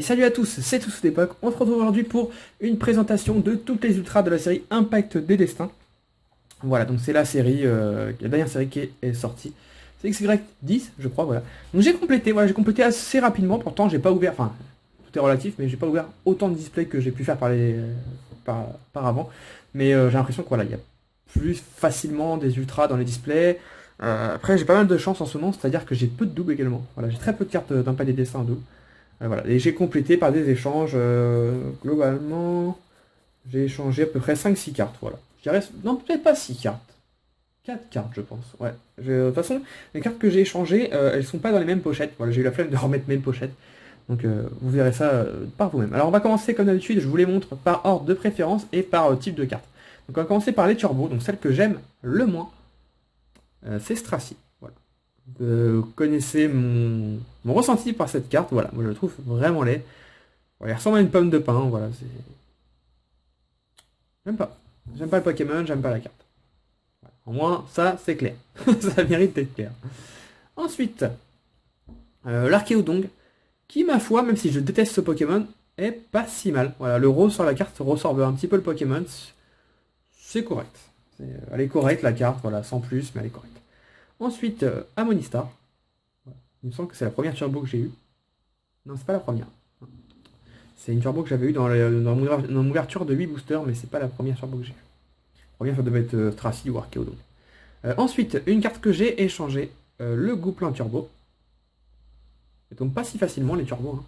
salut à tous, c'est Tous d'époque. On se retrouve aujourd'hui pour une présentation de toutes les ultras de la série Impact des Destins. Voilà, donc c'est la série, la dernière série qui est sortie. C'est XY10, je crois, voilà. Donc j'ai complété assez rapidement, pourtant j'ai pas ouvert, enfin, tout est relatif, mais j'ai pas ouvert autant de displays que j'ai pu faire par avant. Mais j'ai l'impression que voilà, il y a plus facilement des ultras dans les displays. Après j'ai pas mal de chance en ce moment, c'est-à-dire que j'ai peu de doubles également. Voilà, j'ai très peu de cartes d'Impact des Destins en double. Voilà. Et j'ai complété par des échanges. Globalement, j'ai échangé à peu près 5-6 cartes. Voilà. Je dirais, non, peut-être pas 6 cartes. 4 cartes, je pense. Ouais. De toute façon, les cartes que j'ai échangées, elles sont pas dans les mêmes pochettes. Voilà, j'ai eu la flemme de remettre même pochette. Donc vous verrez ça par vous-même. Alors on va commencer comme d'habitude, je vous les montre par ordre de préférence et par type de carte. Donc on va commencer par les turbos. Donc celle que j'aime le moins, c'est Stracy. Voilà. Vous connaissez mon ressenti par cette carte, voilà, moi je le trouve vraiment laid. Voilà, il ressemble à une pomme de pin, voilà, c'est... J'aime pas. J'aime pas le Pokémon, j'aime pas la carte. Voilà. Au moins, ça c'est clair. Ça mérite d'être clair. Ensuite, l'Archéodong, qui ma foi, même si je déteste ce Pokémon, est pas si mal. Voilà, le rose sur la carte ressorbe un petit peu le Pokémon. C'est correct. Elle est correcte la carte, voilà, sans plus, mais elle est correcte. Ensuite, Amonistar. Voilà. Il me semble que c'est la première turbo que j'ai eue. Non, c'est pas la première. C'est une turbo que j'avais eue dans mon ouverture de 8 boosters, mais c'est pas la première turbo que j'ai eue. La première, ça devait être Stracy ou Archéodong. Ensuite, une carte que j'ai échangée, le Gouplin Turbo. Ça tombe pas si facilement les turbos. Hein.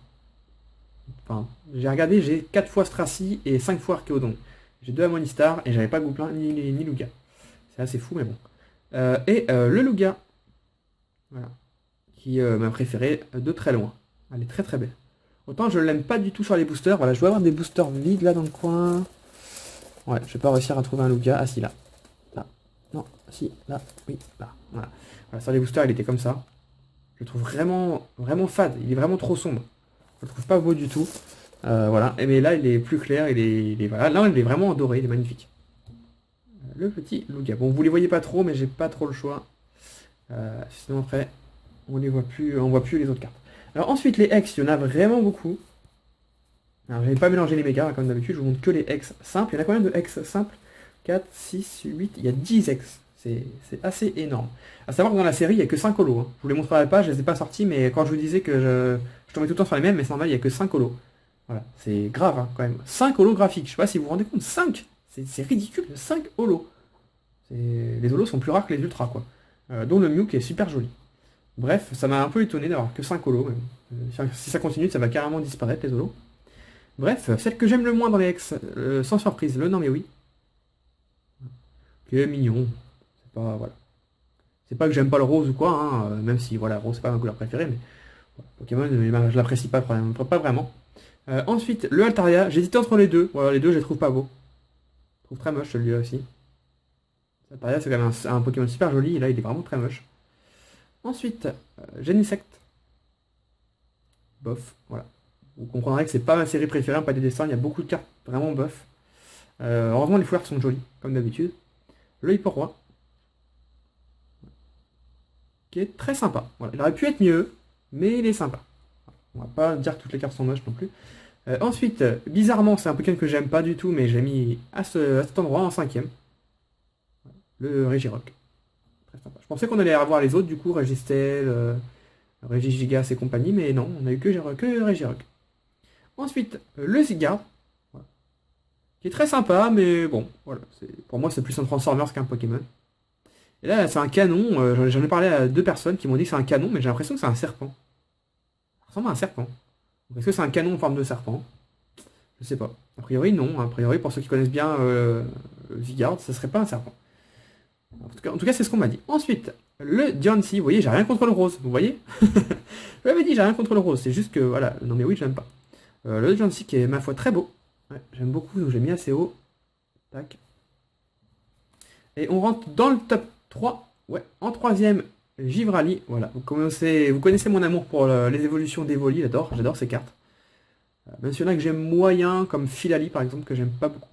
Enfin, j'ai regardé, j'ai 4 fois Stracy et 5 fois Archéodong. J'ai 2 Amonistar et j'avais pas Gouplin ni Lugia. C'est assez fou, mais bon. Le Lugia, voilà, qui m'a préféré de très loin. Elle est très très belle. Autant je l'aime pas du tout sur les boosters. Voilà, je dois avoir des boosters vides là dans le coin. Ouais, je vais pas réussir à trouver un Lugia. Ah si, là. Là. Non, si, là. Oui, là. Voilà. Voilà, sur les boosters, il était comme ça. Je le trouve vraiment, vraiment fade. Il est vraiment trop sombre. Je le trouve pas beau du tout. Voilà. Et mais là, il est plus clair. Voilà. Là, il est vraiment doré. Il est magnifique. Le petit Lugia. Bon, vous les voyez pas trop, mais j'ai pas trop le choix. Sinon après, on les voit plus. On voit plus les autres cartes. Alors ensuite, les X, il y en a vraiment beaucoup. Alors je vais pas mélanger les mégas, comme d'habitude, je vous montre que les X simples. Il y en a combien de X simples? 4, 6, 8, il y a 10 X. C'est assez énorme. A savoir que dans la série, il n'y a que 5 holos. Hein. Je vous les montrerai pas, je les ai pas sortis, mais quand je vous disais que je tombais tout le temps sur les mêmes, mais c'est normal, il n'y a que 5 holos. Voilà, c'est grave hein, quand même. 5 holographiques, je sais pas si vous vous rendez compte, 5. C'est ridicule, 5 holos. Les holos sont plus rares que les ultras, quoi. Dont le Mew qui est super joli. Bref, ça m'a un peu étonné d'avoir que 5 holos. Si ça continue, ça va carrément disparaître les holos. Bref, celle que j'aime le moins dans les X, sans surprise, le Non mais oui. Qui est mignon. C'est pas, voilà. C'est pas que j'aime pas le rose ou quoi, hein, même si voilà, rose c'est pas ma couleur préférée, mais voilà, Pokémon, je l'apprécie pas vraiment. Ensuite, le Altaria, j'hésitais entre les deux. Voilà, les deux je les trouve pas beaux. Je trouve très moche celui-là aussi. Altaria c'est quand même un Pokémon super joli, et là il est vraiment très moche. Ensuite, Genesect. Bof, voilà. Vous comprendrez que c'est pas ma série préférée, pas des dessins, il y a beaucoup de cartes vraiment bof. Heureusement les foulards sont jolis, comme d'habitude. Le Hipporoi, qui est très sympa. Voilà. Il aurait pu être mieux, mais il est sympa. On va pas dire que toutes les cartes sont moches non plus. Ensuite, bizarrement, c'est un Pokémon que j'aime pas du tout, mais j'ai mis à cet endroit en 5ème. Le Regirock. Très sympa. Je pensais qu'on allait avoir les autres, du coup, Registel, Regigigas et compagnie, mais non, on a eu que Regirock. Ensuite, le Zygarde, voilà, qui est très sympa, mais bon, voilà, pour moi c'est plus un Transformers qu'un Pokémon. Et là, c'est un canon, j'en ai parlé à 2 personnes qui m'ont dit que c'est un canon, mais j'ai l'impression que c'est un serpent. Ça ressemble à un serpent. Est-ce que c'est un canon en forme de serpent? Je sais pas. A priori, non. A priori, pour ceux qui connaissent bien Zygarde, ça serait pas un serpent. En tout cas c'est ce qu'on m'a dit. Ensuite, le Diancie, vous voyez, j'ai rien contre le rose, vous voyez. Je vous l'avais dit, j'ai rien contre le rose, c'est juste que, voilà, non mais oui, j'aime pas. Le Diancie qui est, ma foi, très beau. Ouais, j'aime beaucoup, donc j'ai mis assez haut. Tac. Et on rentre dans le top 3. Ouais, en 3ème, Givrali. Voilà, vous connaissez mon amour pour les évolutions d'Evoli, j'adore ces cartes. Même s'il y en a que j'aime moyen, comme Filali par exemple, que j'aime pas beaucoup.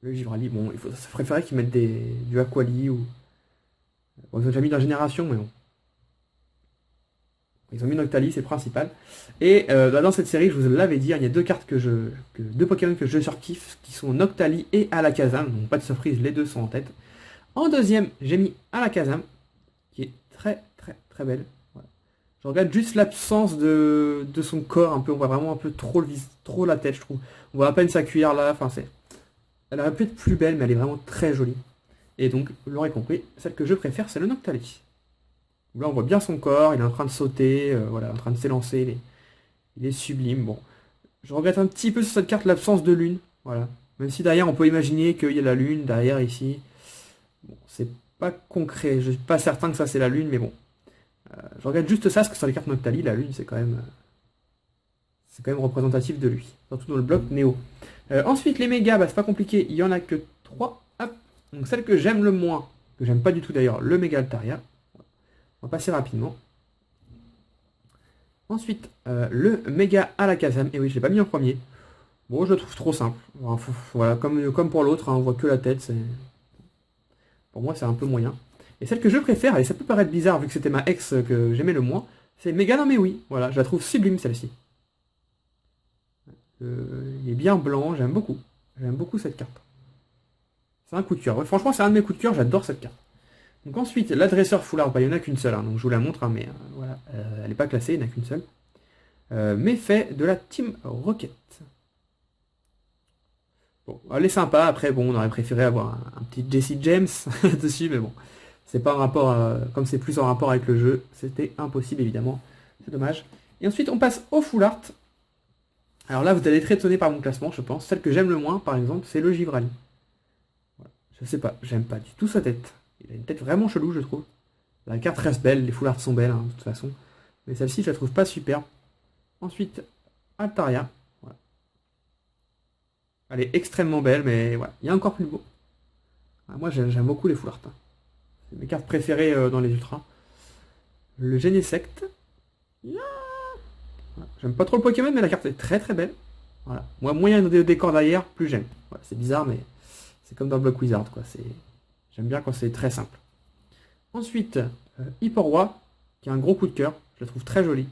Le Givrali, bon, ça préférait qu'ils mettent du Aquali ou... Bon, ils ont déjà mis dans la génération, mais bon. Ils ont mis Noctali, c'est le principal. Et dans cette série, je vous l'avais dit, il y a deux cartes deux Pokémon que je surkiffe, qui sont Noctali et Alakazam. Donc pas de surprise, les deux sont en tête. En deuxième, j'ai mis Alakazam, qui est très très très belle. Voilà. Je regarde juste l'absence de son corps, un peu, on voit vraiment un peu trop la tête, je trouve. On voit à peine sa cuillère là, enfin c'est. Elle aurait pu être plus belle, mais elle est vraiment très jolie. Et donc, vous l'aurez compris, celle que je préfère, c'est le Noctali. Là, on voit bien son corps, il est en train de sauter, voilà, en train de s'élancer, il est sublime. Bon, je regrette un petit peu sur cette carte l'absence de lune, voilà. Même si derrière, on peut imaginer qu'il y a la lune derrière ici. Bon, c'est pas concret, je suis pas certain que ça c'est la lune, mais bon. Je regrette juste ça, parce que sur les cartes Noctali, la lune, c'est quand même représentatif de lui, surtout dans le bloc Néo. Ensuite, les mégas, bah, c'est pas compliqué, il y en a que 3. Hop. Donc celle que j'aime le moins, que j'aime pas du tout d'ailleurs, le méga Altaria. On va passer rapidement. Ensuite, le méga Alakazam. Et oui, je l'ai pas mis en premier. Bon, je le trouve trop simple. Voilà, comme pour l'autre, hein, on voit que la tête. Pour moi, c'est un peu moyen. Et celle que je préfère, et ça peut paraître bizarre vu que c'était ma ex que j'aimais le moins, c'est Méga non mais oui. Voilà, je la trouve sublime celle-ci. Il est bien blanc, j'aime beaucoup. J'aime beaucoup cette carte. C'est un coup de cœur. Ouais, franchement, c'est un de mes coups de cœur, j'adore cette carte. Donc ensuite, l'adresseur foulard, bah, il n'y en a qu'une seule, hein, donc je vous la montre, hein, mais voilà, elle n'est pas classée, il n'y en a qu'une seule. Mais fait de la Team Rocket. Bon, elle est sympa, après bon, on aurait préféré avoir un petit Jesse James dessus, mais bon, c'est pas en rapport, comme c'est plus en rapport avec le jeu, c'était impossible évidemment, c'est dommage. Et ensuite, on passe au full art. Alors là, vous allez être étonné par mon classement, je pense. Celle que j'aime le moins, par exemple, c'est le Givrali. Voilà. Je sais pas, j'aime pas du tout sa tête. Il a une tête vraiment chelou, je trouve. La carte reste belle, les full art sont belles, hein, de toute façon. Mais celle-ci, je la trouve pas superbe. Ensuite, Altaria. Voilà. Elle est extrêmement belle, mais voilà. Il y a encore plus beau. Moi, j'aime beaucoup les full art. Hein. C'est mes cartes préférées dans les ultras. Le Genesect. Yeah. Voilà. J'aime pas trop le Pokémon, mais la carte est très très belle. Voilà. Moi, moins il y a de décors derrière, plus j'aime. Voilà, c'est bizarre, mais c'est comme dans Block Wizard, quoi. J'aime bien quand c'est très simple. Ensuite, Hyporoi, qui a un gros coup de cœur. Je la trouve très jolie.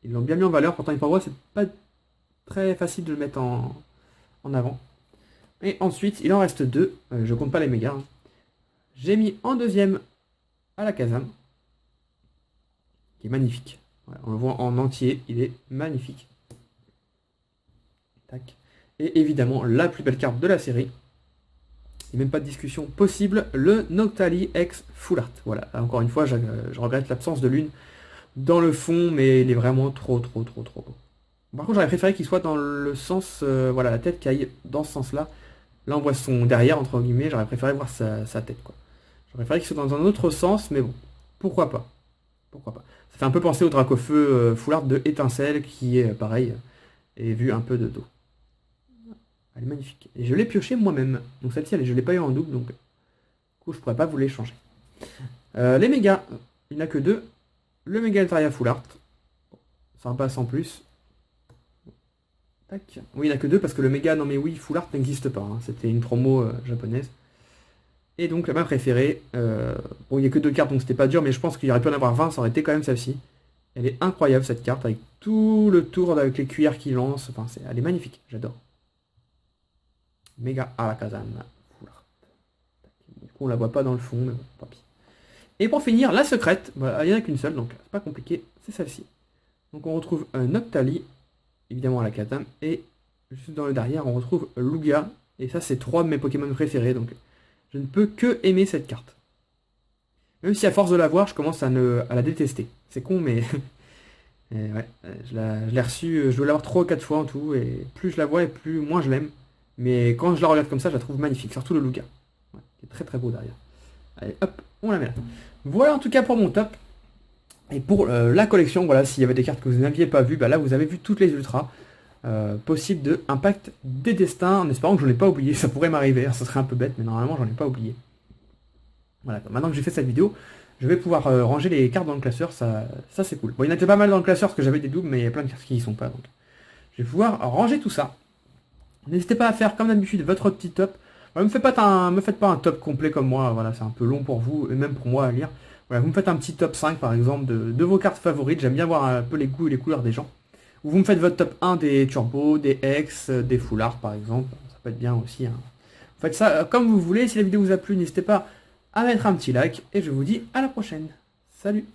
Ils l'ont bien mis en valeur, pourtant Hyporoi, c'est pas très facile de le mettre en avant. Et ensuite, il en reste deux. Je compte pas les mégas. Hein. J'ai mis en deuxième Alakazam, qui est magnifique. Voilà, on le voit en entier, il est magnifique. Tac. Et évidemment, la plus belle carte de la série. Il n'y a même pas de discussion possible. Le Noctali X Full Art. Voilà, encore une fois, je regrette l'absence de lune dans le fond, mais il est vraiment trop beau. Par contre, j'aurais préféré qu'il soit dans le sens, voilà, la tête qui aille dans ce sens-là. Là, on voit son derrière, entre guillemets, j'aurais préféré voir sa tête, quoi. J'aurais préféré qu'il soit dans un autre sens, mais bon, pourquoi pas. Ça fait un peu penser au Dracofeu Full Art de Étincelle, qui est pareil, et vu un peu de dos. Elle est magnifique. Et je l'ai pioché moi-même. Donc celle-ci, je ne l'ai pas eu en double, donc du coup, je pourrais pas vous les changer. Les mégas, il n'y en a que deux. Le méga Altaria Full Art. Sympa sans plus. Tac. Oui, il n'y en a que deux parce que le méga, non mais oui, Full Art n'existe pas. Hein. C'était une promo japonaise. Et donc, ma préférée. Bon, il n'y a que deux cartes, donc c'était pas dur, mais je pense qu'il y aurait pu en avoir 20, ça aurait été quand même celle-ci. Elle est incroyable cette carte, avec tout le tour avec les cuillères qui lancent. Enfin, elle est magnifique, j'adore. Méga Alakazam. Du coup, on la voit pas dans le fond, mais bon, tant pis. Et pour finir, la secrète, bah, il n'y en a qu'une seule, donc c'est pas compliqué, c'est celle-ci. Donc on retrouve un Noctali, évidemment Alakazam, et juste dans le derrière, on retrouve Lugia, et ça c'est 3 de mes Pokémon préférés, donc je ne peux que aimer cette carte. Même si à force de la voir, je commence à la détester. C'est con, mais ouais, je l'ai reçue, je dois l'avoir 3 ou 4 fois en tout, et plus je la vois, et moins je l'aime. Mais quand je la regarde comme ça, je la trouve magnifique, surtout le Lugia. Ouais, qui est très très beau derrière. Allez, hop, on la met là. Voilà en tout cas pour mon top. Et pour la collection, voilà, s'il y avait des cartes que vous n'aviez pas vues, bah là vous avez vu toutes les ultras possibles de Impact des Destins, en espérant que je ne l'ai pas oublié. Ça pourrait m'arriver, ça serait un peu bête, mais normalement j'en ai pas oublié. Voilà, maintenant que j'ai fait cette vidéo, je vais pouvoir ranger les cartes dans le classeur, ça c'est cool. Bon, il y en a déjà pas mal dans le classeur parce que j'avais des doubles, mais il y a plein de cartes qui n'y sont pas. Donc je vais pouvoir ranger tout ça. N'hésitez pas à faire comme d'habitude votre petit top. Me faites pas un top complet comme moi, voilà, c'est un peu long pour vous, et même pour moi à lire. Voilà, vous me faites un petit top 5 par exemple de vos cartes favorites. J'aime bien voir un peu les goûts et les couleurs des gens. Ou vous me faites votre top 1 des turbos, des X, des full art par exemple. Ça peut être bien aussi. Hein. Vous faites ça comme vous voulez. Si la vidéo vous a plu, n'hésitez pas à mettre un petit like. Et je vous dis à la prochaine. Salut!